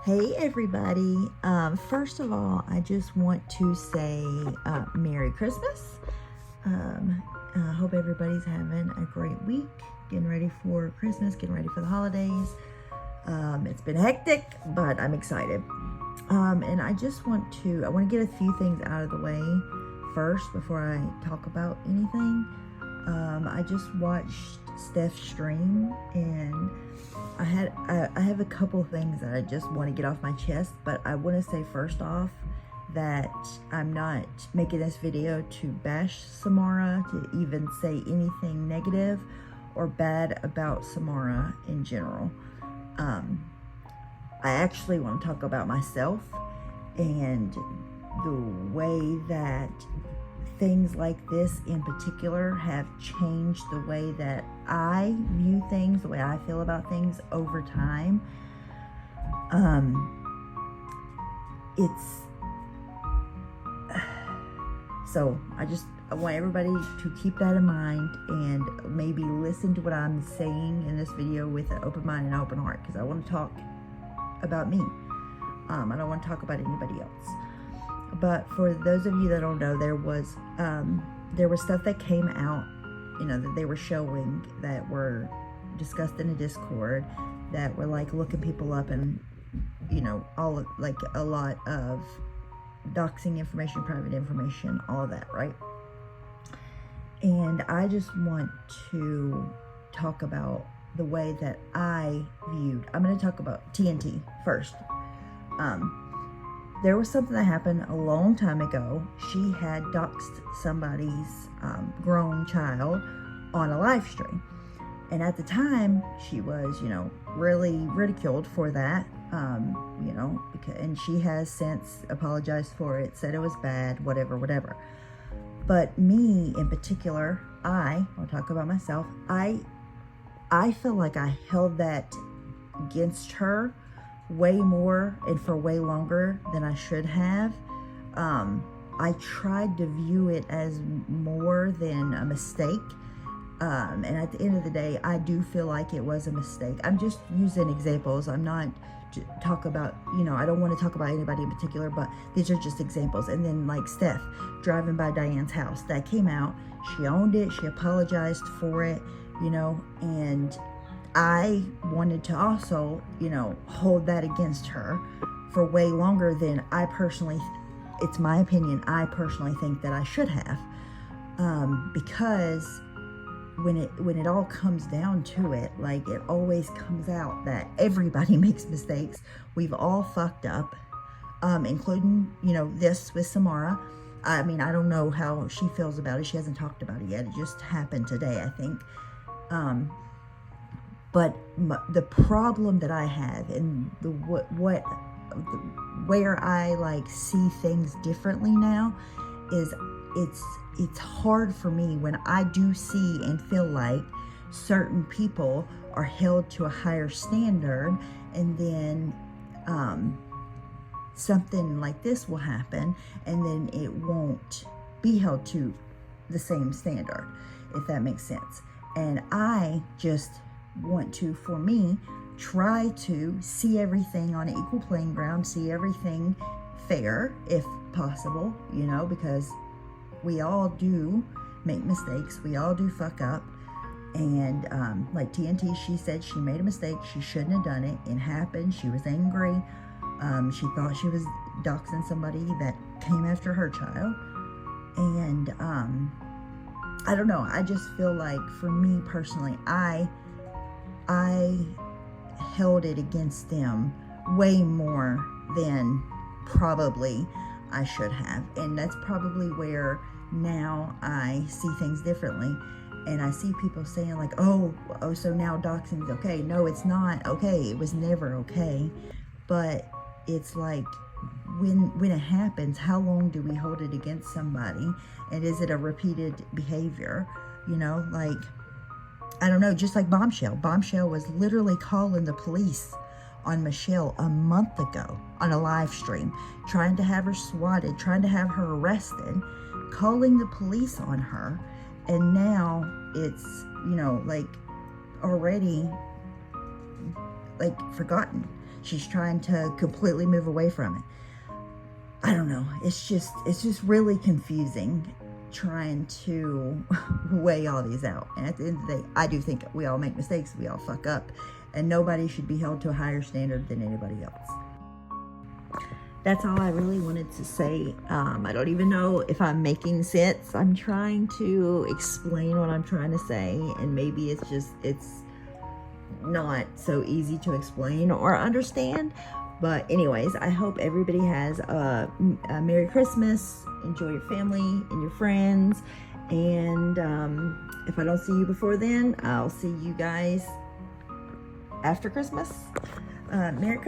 Hey everybody, first of all, I just want to say Merry Christmas. I hope everybody's having a great week, getting ready for Christmas, getting ready for the holidays. It's been hectic, but I'm excited. And I want to get a few things out of the way first before I talk about anything. I just watched Steph's stream, and I have a couple things that I just want to get off my chest, but I want to say first off that I'm not making this video to bash Samara, to even say anything negative or bad about Samara in general. I actually want to talk about myself and the way that things like this in particular have changed the way that I view things, the way I feel about things over time. So I want everybody to keep that in mind and maybe listen to what I'm saying in this video with an open mind and an open heart, because I want to talk about me. I don't want to talk about anybody else. But for those of you that don't know, there was stuff that came out, that they were showing, that were discussed in a Discord, that were like looking people up and, all like a lot of doxing information, private information, all of that, right? And I just want to talk about the way that I'm going to talk about TNT first. There was something that happened a long time ago. She had doxed somebody's grown child on a live stream. And at the time, she was, really ridiculed for that, and she has since apologized for it, said it was bad, whatever. But me in particular, I'll talk about myself, I feel like I held that against her way more and for way longer than I should have. I tried to view it as more than a mistake. And at the end of the day, I do feel like it was a mistake. I'm just using examples. I'm not talk about, I don't want to talk about anybody in particular, but these are just examples. And then like Steph driving by Diane's house, that came out. She owned it. She apologized for it, and I wanted to also, hold that against her for way longer than I personally, it's my opinion, I personally think that I should have. Because when it all comes down to it, like, it always comes out that everybody makes mistakes. We've all fucked up, including, this with Samara. I mean, I don't know how she feels about it. She hasn't talked about it yet. It just happened today, I think. But the problem that I have, and where I like see things differently now, is it's hard for me when I do see and feel like certain people are held to a higher standard, and then something like this will happen, and then it won't be held to the same standard, if that makes sense. And I just want to, for me, try to see everything on an equal playing ground, see everything fair if possible, because we all do make mistakes, we all do fuck up. And like TNT, she said she made a mistake, she shouldn't have done it, it happened, she was angry, she thought she was doxing somebody that came after her child. And I don't know, I just feel like, for me personally, I held it against them way more than probably I should have. And that's probably where now I see things differently. And I see people saying like, oh, so now doxing is okay. No, it's not okay. It was never okay. But it's like, when it happens, how long do we hold it against somebody? And is it a repeated behavior? Like, I don't know, just like Bombshell. Bombshell was literally calling the police on Michelle a month ago on a live stream, trying to have her swatted, trying to have her arrested, calling the police on her. And now it's, like, already, like, forgotten. she's trying to completely move away from it. I don't know. It's just really confusing trying to weigh all these out. And at the end of the day, I do think we all make mistakes. We all fuck up. And nobody should be held to a higher standard than anybody else. That's all I really wanted to say. I don't even know if I'm making sense. I'm trying to explain what I'm trying to say. And maybe it's not so easy to explain or understand. But anyways, I hope everybody has a Merry Christmas. Enjoy your family and your friends. And if I don't see you before then, I'll see you guys after Christmas. Merry Christmas.